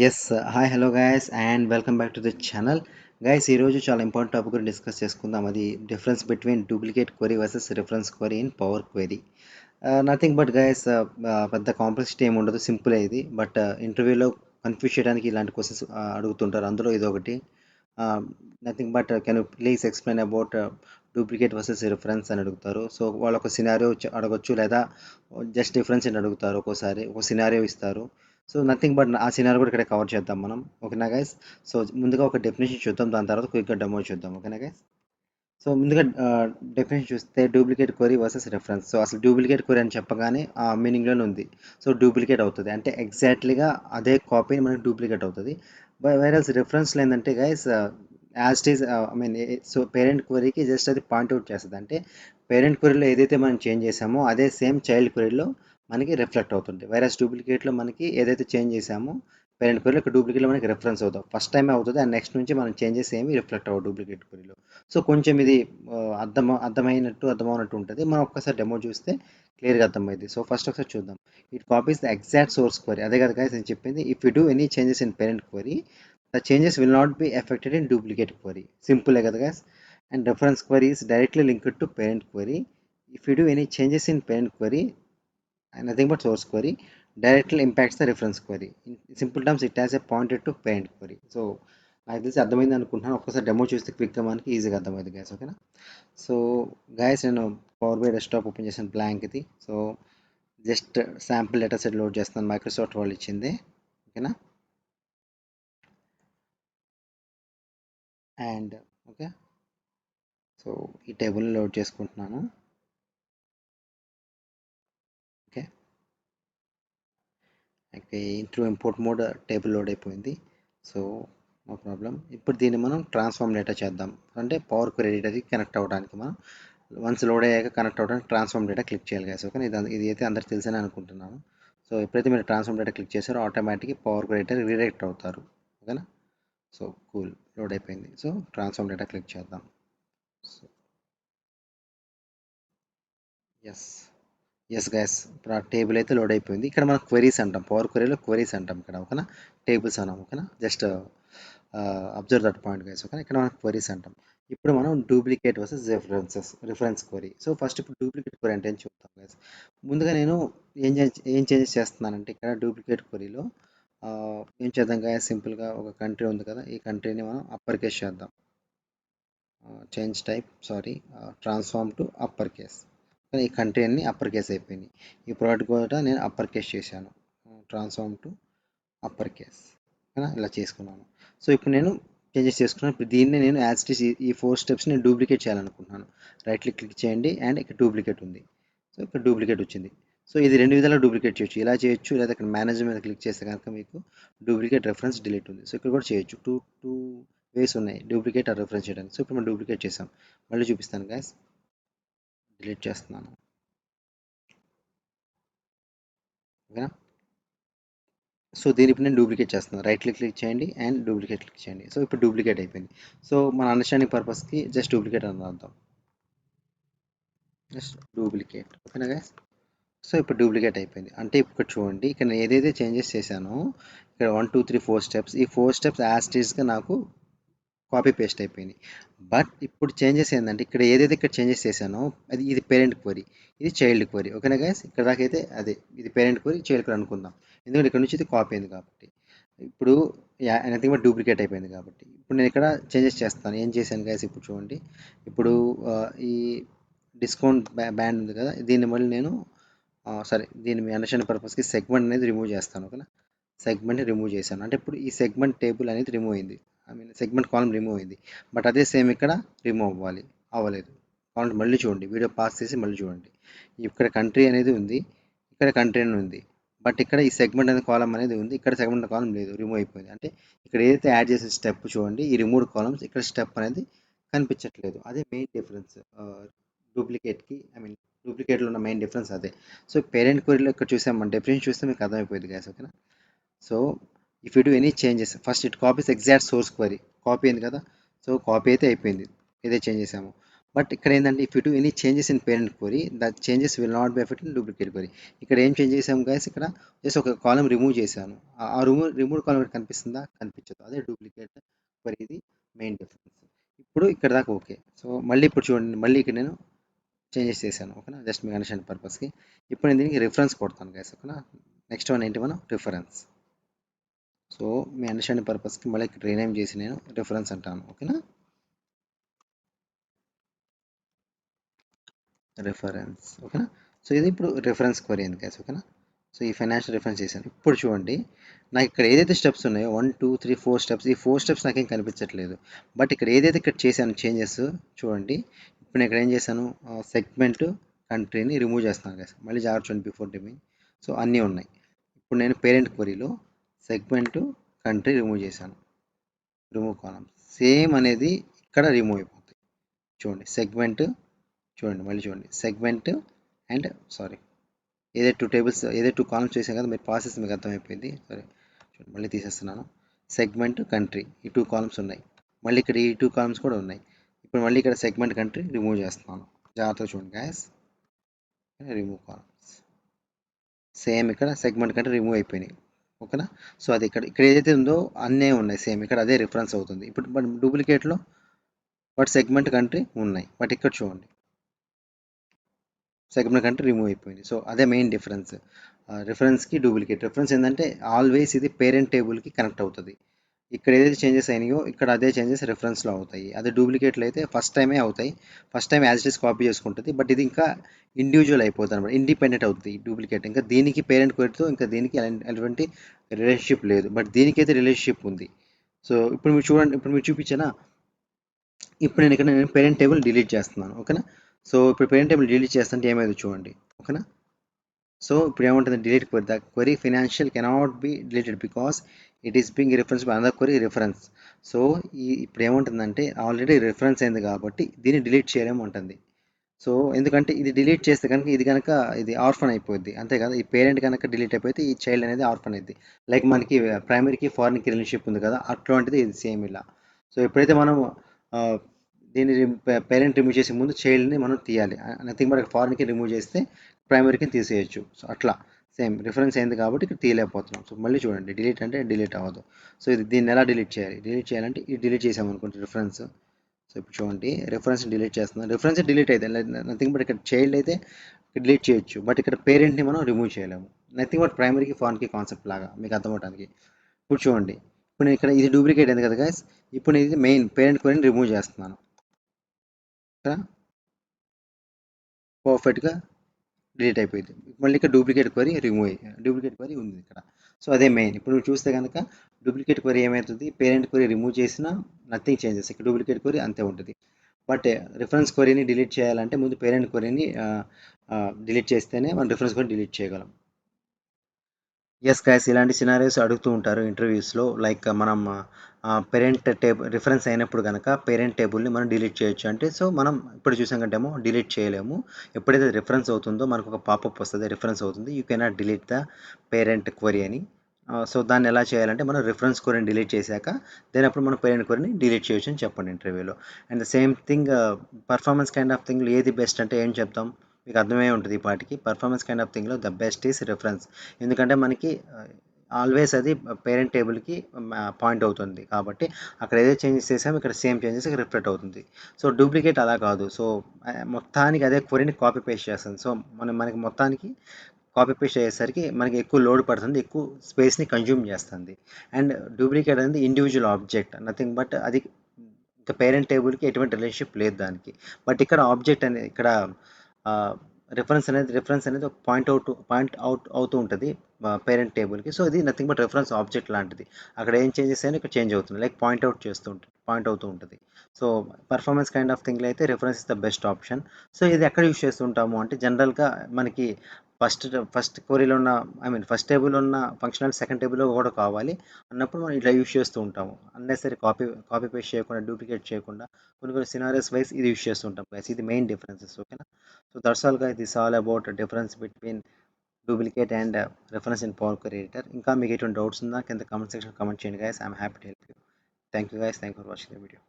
Yes. Hi hello guys and welcome back to the channel. Guys ఈరోజు చాలా important topic గురించి discuss చేసుకుందాం. అది difference between duplicate query versus reference query in Power Query. Nothing but guys, పెద్ద complexity ఏమి ఉండదు, simple ఇది. But ఇంటర్వ్యూలో కన్ఫ్యూజ్ చేయడానికి ఇలాంటి క్వశ్చన్స్ అడుగుతుంటారు. అందులో ఇది ఒకటి. Nothing but can you please explain about duplicate versus reference అని అడుగుతారు. సో వాళ్ళు ఒక సినారియో అడగొచ్చు, లేదా జస్ట్ డిఫరెన్స్ అని అడుగుతారు. ఒక్కోసారి ఒక సినారియో ఇస్తారు. సో నథింగ్ బట్ ఆ సినారియో కూడా ఇక్కడ కవర్ చేద్దాం మనం. ఓకేనా గైస్? సో ముందుగా ఒక డెఫినేషన్ చూద్దాం, దాని తర్వాత క్విక్గా డెమో చూద్దాం. ఓకేనా గైస్? సో ముందుగా డెఫినేషన్ చూస్తే duplicate query versus reference. So అసలు డూప్లికేట్ క్వరీ అని చెప్పగానే ఆ మీనింగ్లోనే ఉంది. సో డూప్లికేట్ అవుతుంది అంటే ఎగ్జాక్ట్లీగా అదే కాపీ మనకి డూప్లికేట్ అవుతుంది. వైరల్స్ రిఫరెన్స్లో ఏంటంటే guys, as it is, I mean, so parent క్వరీకి జస్ట్ అది పాయింట్అవుట్ చేస్తుంది. అంటే పేరెంట్ క్వరీలో ఏదైతే మనం చేంజ్ చేసామో అదే సేమ్ చైల్డ్ క్వరీలో మనకి రిఫ్లెక్ట్ అవుతుంది. వైరస్ డూప్లికేట్లో మనకి ఏదైతే చేంజ్ చేసామో పేరెంట్ క్వరీలో, ఇక్కడ డూప్లికేట్లో మనకి రెఫరెన్స్ అవుతాం. ఫస్ట్ టైమే అవుతుంది, అండ్ నెక్స్ట్ నుంచి మనం చేంజెస్ ఏమి రిఫ్లెక్ట్ అవ్వదు డూప్లికేట్ క్వరీలో. సో కొంచెం ఇది అర్థమైనట్టు ఉంటుంది. మనం ఒక్కసారి డెమో చూస్తే క్లియర్గా అర్థమైంది. సో ఫస్ట్ ఒకసారి చూద్దాం. It copies the exact source query. అదే కదా guys నేను చెప్పింది. If you do any changes in parent query, the changes will not be effected in duplicate query. సింపులే కదా guys. And reference query is directly linked to parent query. If you do any changes in parent query and nothing but source query directly impacts the reference query. In simple terms, it has a pointer to parent query. So నాకు తెలిసి అర్థమైంది అనుకుంటున్నాను. ఒక్కసారి demo చూస్తే క్విక్గా మనకి ఈజీగా అర్థమైంది గ్యాస్. ఓకేనా? సో గైస్, నేను పవర్ బై డెస్క్టాప్ ఓపెన్ చేసిన బ్లాంక్ ఇది. So just sample data set load చేస్తున్నాను, మైక్రోసాఫ్ట్ వాళ్ళు ఇచ్చింది. ఓకేనా? అండ్ ఓకే, సో ఈ టేబుల్ని లోడ్ చేసుకుంటున్నాను. Okay, okay, through import mode table load అయిపోయింది. So no problem. ఇప్పుడు దీన్ని మనం ట్రాన్స్ఫార్మ్ డేటా చేద్దాం. అంటే పవర్ క్వెరీ డేటాకి కనెక్ట్ అవ్వడానికి మనం వన్స్ లోడ్ అయ్యాక కనెక్ట్ అవ్వడానికి ట్రాన్స్ఫార్మ్ డేటా క్లిక్ చేయాలి guys. ఓకే, ఇది అయితే అందరికి తెలుసని అనుకుంటున్నాను. సో ఎప్పుడైతే మీరు ట్రాన్స్ఫార్మ్ డేటా క్లిక్ చేశారో ఆటోమేటిక్గా పవర్ క్వెరీ డేటా రీడైరెక్ట్ అవుతారు. ఓకేనా? సో కూల్, లోడ్ అయిపోయింది. సో ట్రాన్స్ఫార్మ్ డేటా క్లిక్ చేద్దాం. సో ఎస్, ఎస్ గైస్, ఇప్పుడు ఆ టేబుల్ అయితే లోడ్ అయిపోయింది. ఇక్కడ మనం క్వెరీస్ అంటాం, పవర్ క్వెరీలో క్వెరీస్ అంటాం ఇక్కడ. ఓకేనా? టేబుల్స్ అన్నాం. ఓకేనా? Just observe that point guys. ఓకేనా? ఇక్కడ మనం క్వెరీస్ అంటాం. ఇప్పుడు మనం duplicate versus reference query. So first ఇప్పుడు డూప్లికేట్ క్వెరీ అంటే ఏం చూద్దాం గైస్. ముందుగా నేను ఏం చేంజెస్ చేస్తున్నానంటే ఇక్కడ డూప్లికేట్ క్వెరీలో ఏం చేద్దాం గైస్, సింపుల్గా ఒక కంట్రీ ఉంది కదా, ఈ కంట్రీని మనం అప్పర్ కేస్ చేద్దాం. Change type, sorry, transform to upper case. కానీ ఈ కంట్రీ అన్ని అప్పర్ కేస్ అయిపోయినాయి. ఈ ప్రోడక్ట్ కూడా నేను అప్పర్ కేస్ చేశాను, ట్రాన్స్ఫార్మ్ టు అప్పర్ కేస్. ఇలా చేసుకున్నాను. సో ఇప్పుడు నేను చేంజెస్ చేసుకున్నాను. ఇప్పుడు దీన్ని నేను యాజ్ ఇట్ ఈస్ ఈ 4 స్టెప్స్ నేను డూప్లికేట్ చేయాలనుకుంటున్నాను. రైట్ క్లిక్ చేయండి అండ్ ఇక్కడ డూప్లికేట్ ఉంది. సో ఇక్కడ డూప్లికేట్ వచ్చింది. సో ఇది రెండు విధాలుగా డూప్లికేట్ చేయొచ్చు. ఇలా చేయొచ్చు, లేదా ఇక్కడ మేనేజర్ మీద క్లిక్ చేస్తే కనుక మీకు డూప్లికేట్ రెఫరెన్స్ డిలీట్ ఉంది. సో ఇక్కడ కూడా చేయొచ్చు. టూ టూ వేస్ ఉన్నాయి డూప్లికేట్ ఆర్ రెఫరెన్స్ చేయడానికి. సో ఇప్పుడు మనం డూప్లికేట్ చేసాం. మళ్ళీ చూపిస్తాను గ్యాస్, డిలీట్ చేస్తున్నాను. ఓకేనా? సో దీని ఇప్పుడు నేను డూప్లికేట్ చేస్తున్నాను. రైట్ క్లిక్ చేయండి అండ్ డూప్లికేట్ క్లిక్ చేయండి. సో ఇప్పుడు డూప్లికేట్ అయిపోయింది. సో మన అండర్స్టాండింగ్ పర్పస్కి జస్ట్ డూప్లికేట్ అని రాద్దాం. Just duplicate. ఓకేనా గైస్? సో ఇప్పుడు డూప్లికేట్ అయిపోయింది. అంటే ఇప్పుడు చూడండి, ఇక్కడ నేను ఏదైతే చేంజెస్ చేశానో ఇక్కడ 1 2 3 4 స్టెప్స్, ఈ 4 స్టెప్స్ యాజ్ ఇట్ ఈస్గా నాకు కాపీ పేస్ట్ అయిపోయింది. బట్ ఇప్పుడు చేంజెస్ ఏంటంటే ఇక్కడ ఏదైతే ఇక్కడ చేంజెస్ చేశానో ఇది పేరెంట్ క్వరీ, ఇది చైల్డ్ క్వరీ. ఓకేనా గైస్? ఇక్కడ దాకా అయితే అదే, ఇది పేరెంట్ క్వరీ, చైల్డ్ క్వరీ అనుకుందాం. ఎందుకంటే ఇక్కడ నుంచి ఇది కాపీ అయింది కాబట్టి. ఇప్పుడు నథింగ్ బట్ డూప్లికేట్ అయిపోయింది కాబట్టి ఇప్పుడు నేను ఇక్కడ చేంజెస్ చేస్తాను. ఏం చేశాను గైస్ ఇప్పుడు చూడండి. ఇప్పుడు ఈ డిస్కౌంట్ బ్యాండ్ ఉంది కదా, దీన్ని మళ్ళీ నేను సరే, దీన్ని మీ అండర్స్టాండింగ్ పర్పస్కి సెగ్మెంట్ అనేది రిమూవ్ చేస్తాను. ఓకేనా? సెగ్మెంట్ని రిమూవ్ చేశాను. అంటే ఇప్పుడు ఈ సెగ్మెంట్ టేబుల్ అనేది రిమూవ్ అయింది. I mean segment column remove అయింది. బట్ అదే సేమ్ ఇక్కడ రిమూవ్ అవ్వాలి, అవ్వలేదు. కావాలంటే మళ్ళీ చూడండి, వీడియో పాస్ చేసి మళ్ళీ చూడండి. ఇక్కడ కంట్రీ అనేది ఉంది, ఇక్కడ కంట్రీ అని ఉంది. బట్ ఇక్కడ ఈ సెగ్మెంట్ అనే కాలం అనేది ఉంది, ఇక్కడ సెగ్మెంట్ కాలం లేదు, రిమూవ్ అయిపోయింది. అంటే ఇక్కడ ఏదైతే యాడ్ చేసిన స్టెప్ చూడండి, ఈ రిమూవ్ కాలమ్స్, ఇక్కడ స్టెప్ అనేది కనిపించట్లేదు. అదే మెయిన్ డిఫరెన్స్ డూప్లికేట్కి. ఐ మీన్ డూప్లికేట్లో ఉన్న మెయిన్ డిఫరెన్స్ అదే. సో పేరెంట్ క్వరీలో ఇక్కడ చూసాం, డిఫరెన్స్ చూస్తే మీకు అర్థమైపోయింది గ్యాస్. ఓకేనా? So if you do any changes, first it copies exact source query. Copy అయింది కదా, సో కాపీ అయితే అయిపోయింది ఏదైతే చేంజ్ చేసామో. బట్ ఇక్కడ ఏంటంటే if you do any changes in parent query that changes will not be effect in duplicate query. ఇక్కడ ఏం చేంజ్ చేసాం గైస్, ఇక్కడ జస్ట్ ఒక కాలం రిమూవ్ చేశాను. ఆ రిమూవ్ కాలం కనిపిస్తుందా? కనిపించదు. అదే డూప్లికేట్ క్వరీ, ఇది మెయిన్ డిఫరెన్స్. ఇప్పుడు ఇక్కడ దాకా ఓకే. సో మళ్ళీ ఇప్పుడు చూడండి, మళ్ళీ ఇక్కడ నేను చేంజెస్ చేశాను. ఓకేనా, జస్ట్ మీ అండర్స్టాండ్ పర్పస్కి. ఇప్పుడు నేను దీనికి రిఫరెన్స్ కొడతాను గైస్. ఓకేనా, నెక్స్ట్ వన్ ఏంటి, మనం రిఫరెన్స్. సో మీ అండర్స్టాండింగ్ పర్పస్కి మళ్ళీ ఇక్కడ రీనేమ్ చేసి నేను రిఫరెన్స్ అంటాను. ఓకేనా, రిఫరెన్స్. ఓకేనా, సో ఇది ఇప్పుడు రిఫరెన్స్ క్వరీ అయింది గైస్. ఓకేనా, సో ఈ ఫైనాన్షియల్ రిఫరెన్స్ చేశాను. ఇప్పుడు చూడండి, నాకు ఇక్కడ ఏదైతే స్టెప్స్ ఉన్నాయో 1 2 3 4 స్టెప్స్, ఈ 4 స్టెప్స్ నాకేం కనిపించట్లేదు. బట్ ఇక్కడ ఏదైతే ఇక్కడ చేశాను చేంజెస్, చూడండి ఇప్పుడు నేను ఇక్కడ ఏం చేశాను, సెగ్మెంట్ కంట్రీని రిమూవ్ చేస్తున్నాను గైస్. మళ్ళీ జాగ్రత్త చూడండి, బిఫోర్ డిమింగ్. సో అన్నీ ఉన్నాయి. ఇప్పుడు నేను పేరెంట్ క్వరీలో సెగ్మెంట్ కంట్రీ రిమూవ్ చేశాను, రిమూవ్ కాలం. సేమ్ అనేది ఇక్కడ రిమూవ్ అయిపోతుంది. చూడండి సెగ్మెంట్, చూడండి మళ్ళీ చూడండి సెగ్మెంట్ అండ్ సారీ, ఏదైతే 2 టేబుల్స్ ఏదైతే 2 కాలమ్స్ చేసాం కదా, మీరు ప్రాసెస్ మీకు అర్థమైపోయింది. సరే చూడండి, మళ్ళీ తీసేస్తున్నాను. సెగ్మెంట్ కంట్రీ, ఈ 2 కాలమ్స్ ఉన్నాయి. మళ్ళీ ఇక్కడ ఈ 2 కాలమ్స్ కూడా ఉన్నాయి. ఇప్పుడు మళ్ళీ ఇక్కడ సెగ్మెంట్ కంట్రీ రిమూవ్ చేస్తున్నాను. జాగ్రత్తగా చూడండి గ్యాస్, రిమూవ్ కాలమ్స్. సేమ్ ఇక్కడ సెగ్మెంట్ కంట్రీ రిమూవ్ అయిపోయినాయి. ఓకేనా, సో అది ఇక్కడ ఇక్కడ ఏదైతే ఉందో అన్నీ ఉన్నాయి సేమ్, ఇక్కడ అదే రిఫరెన్స్ అవుతుంది. ఇప్పుడు బట్ డూప్లికేట్లో బట్ సెగ్మెంట్ కంట్రీ ఉన్నాయి, బట్ ఇక్కడ చూడండి సెగ్మెంట్ కంటే రిమూవ్ అయిపోయింది. సో అదే మెయిన్ డిఫరెన్స్ రిఫరెన్స్కి డూప్లికేట్. రిఫరెన్స్ ఏంటంటే ఆల్వేస్ ఇది పేరెంట్ టేబుల్కి కనెక్ట్ అవుతుంది. ఇక్కడ ఏదైతే చేంజెస్ అయినాయో ఇక్కడ అదే చేంజెస్ రెఫరెన్స్లో అవుతాయి. అదే డూప్లికేట్లో అయితే ఫస్ట్ టైమే అవుతాయి, first time as it is copy చేసుకుంటుంది. బట్ ఇది ఇంకా ఇండివిజువల్ అయిపోతుంది అనమాట, ఇండిపెండెంట్ అవుతుంది డూప్లికేట్. ఇంకా దీనికి పేరెంట్ క్వరీతో ఇంకా దీనికి ఎటువంటి రిలేషన్షిప్ లేదు, బట్ దీనికైతే రిలేషన్షిప్ ఉంది. సో ఇప్పుడు మీరు చూడండి, ఇప్పుడు మీరు చూపించానా, ఇప్పుడు నేను ఇక్కడ నేను పేరెంట్ టేబుల్ డిలీట్ చేస్తున్నాను. ఓకేనా, సో ఇప్పుడు పేరెంట్ టేబుల్ డిలీట్ చేస్తుంటే ఏమైంది చూడండి. ఓకేనా, సో ఇప్పుడు ఏముంటుంది, delete query, the query financial cannot be deleted because it is being reference by another query reference. So ఇప్పుడు ఏముంటుందంటే ఆల్రెడీ రిఫరెన్స్ అయింది కాబట్టి దీన్ని డిలీట్ చేయలేము ఉంటుంది. సో ఎందుకంటే ఇది డిలీట్ చేస్తే కనుక ఇది కనుక ఇది ఆర్ఫన్ అయిపోద్ది, అంతే కదా. ఈ పేరెంట్ కనుక డిలీట్ అయిపోతే ఈ చైల్డ్ అనేది ఆర్ఫన్ అయింది. లైక్ మనకి ప్రైమరీకి ఫారిన్కి రిలేషన్షిప్ ఉంది కదా, అట్లాంటిది ఇది సేమ్ ఇలా. సో ఎప్పుడైతే మనం ఆ, దీన్ని పేరెంట్ రిమూవ్ చేసే ముందు చైల్డ్ని మనం తీయాలి. నథింగ్ బట్ ఫారిన్కి రిమూవ్ చేస్తే ప్రైమరీకి తీసేయచ్చు. సో అట్లా సేమ్ రిఫరెన్స్ అయింది కాబట్టి ఇక్కడ తీయలేకపోతున్నాం. సో మళ్ళీ చూడండి, డిలీట్ అంటే డిలీట్ అవ్వదు. సో ఇది దీన్ని ఎలా డిలీట్ చేయాలి, డిలీట్ చేయాలంటే ఇది డిలీట్ చేసామనుకోండి రిఫరెన్స్. సో ఇప్పుడు చూడండి, రిఫరెన్స్ డిలీట్ చేస్తున్నాం, రిఫరెన్స్ డిలీట్ అయితే నథింగ్ బట్ ఇక్కడ చైల్డ్ అయితే డిలీట్ చేయొచ్చు, బట్ ఇక్కడ పేరెంట్ని మనం రిమూవ్ చేయలేము. నథింగ్ బట్ ప్రైమరీకి ఫారెన్కి కాన్సెప్ట్ లాగా మీకు అర్థమవడానికి. ఇప్పుడు చూడండి, ఇప్పుడు నేను ఇక్కడ ఇది డూప్లికేట్ అయింది కదా గైస్, ఇప్పుడు నేను ఇది మెయిన్ పేరెంట్ క్వరీని రిమూవ్ చేస్తున్నాను. పర్ఫెక్ట్గా డిలీట్ అయిపోయింది. మళ్ళీ ఇక్కడ డూప్లికేట్ క్వరీ రిమూవ్ అయ్యి డూప్లికేట్ క్వరీ ఉంది ఇక్కడ. సో అదే మెయిన్. ఇప్పుడు నువ్వు చూస్తే కనుక డూప్లికేట్ క్వరీ ఏమవుతుంది, పేరెంట్ క్వరీ రిమూవ్ చేసినా నథింగ్ చేంజెస్, ఇక్కడ డూప్లికేట్ క్వరీ అంతే ఉంటుంది. బట్ రిఫరెన్స్ క్వరీని డిలీట్ చేయాలంటే ముందు పేరెంట్ క్వరీని డిలీట్ చేస్తేనే మనం రిఫరెన్స్ క్వరీ డిలీట్ చేయగలం. ఎస్ గైస్, ఇలాంటి సినారియోస్ అడుగుతూ ఉంటారు ఇంటర్వ్యూస్లో. లైక్ మనం పేరెంట్ టేబుల్ రిఫరెన్స్ అయినప్పుడు కనుక పేరెంట్ టేబుల్ని మనం డిలీట్ చేయొచ్చు అంటే, సో మనం ఇప్పుడు చూసాం కంటేమో డిలీట్ చేయలేము. ఎప్పుడైతే రిఫరెన్స్ అవుతుందో మనకు ఒక పాపప్ వస్తుంది, రిఫరెన్స్ అవుతుంది, you cannot delete the parent query అని. సో దాన్ని ఎలా చేయాలంటే మనం రిఫరెన్స్ క్వరీని డిలీట్ చేశాక దెన్ అప్పుడు మనం పేరెంట్ క్వరీని డిలీట్ చేయొచ్చు అని చెప్పండి ఇంటర్వ్యూలో. And the same thing performance kind of థింగ్లో ఏది బెస్ట్ అంటే ఏం చెప్తాం, మీకు అర్థమే ఉంటుంది ఈ పాటికి. పర్ఫార్మెన్స్ కైండ్ ఆఫ్ థింగ్లో ద బెస్ట్ ఈస్ రిఫరెన్స్. ఎందుకంటే మనకి ఆల్వేస్ అది పేరెంట్ టేబుల్కి పాయింట్ అవుతుంది కాబట్టి అక్కడ ఏదైతే చేంజెస్ చేసామో ఇక్కడ సేమ్ చేంజెస్ ఇక్కడ రిఫ్లెక్ట్ అవుతుంది. సో డూప్లికేట్ అలా కాదు. సో మొత్తానికి అదే క్వరీని కాపీ పేస్ట్ చేస్తుంది. సో మనకి మొత్తానికి కాపీ పేస్ట్ అయ్యేసరికి మనకి ఎక్కువ లోడ్ పడుతుంది, ఎక్కువ స్పేస్ని కన్జ్యూమ్ చేస్తుంది. అండ్ డూప్లికేట్ అనేది ఇండివిజువల్ ఆబ్జెక్ట్, నథింగ్ బట్ అది ఇంకా పేరెంట్ టేబుల్కి ఎటువంటి రిలేషన్షిప్ లేదు దానికి. బట్ ఇక్కడ ఆబ్జెక్ట్ అనేది ఇక్కడ రిఫరెన్స్ అనేది ఒక పాయింట్ అవుట్ అవుతూ ఉంటుంది పేరెంట్ టేబుల్కి. సో ఇది నథింగ్ బట్ రెఫరెన్స్ ఆబ్జెక్ట్ లాంటిది. అక్కడ ఏం చేంజెస్ అయినా ఇక్కడ చేంజ్ అవుతుంది, లైక్ పాయింట్అవుట్ చేస్తూ ఉంటుంది, పాయింట్ అవుతూ ఉంటుంది. సో పర్ఫార్మెన్స్ కైండ్ ఆఫ్ థింగ్లో అయితే reference is the best option. So ఇది ఎక్కడ యూస్ చేస్తుంటాము అంటే జనరల్గా మనకి ఫస్ట్ క్వరీలో ఉన్న ఫస్ట్ టేబుల్లో ఉన్న ఫంక్షనల్ సెకండ్ టేబుల్లో కూడా కావాలి అన్నప్పుడు మనం ఇట్లా యూస్ చేస్తూ ఉంటాము. అన్నెసరీ కాపీ పేస్ట్ చేయకుండా, డూప్లికేట్ చేయకుండా కొన్ని కొన్ని సినారియస్ వైస్ ఇది యూస్ చేస్తుంటాం గైస్. ఇది మెయిన్ డిఫరెన్సెస్. ఓకేనా, so that's all guys, this all about difference between duplicate and reference in Power query editor. ఇంకా మీకు ఎటువంటి డౌట్స్ ఉందా కింద కామెంట్ సెక్షన్ కామెంట్ చేయండి guys, I'm happy to help you. Thank you guys, thank you for watching the video.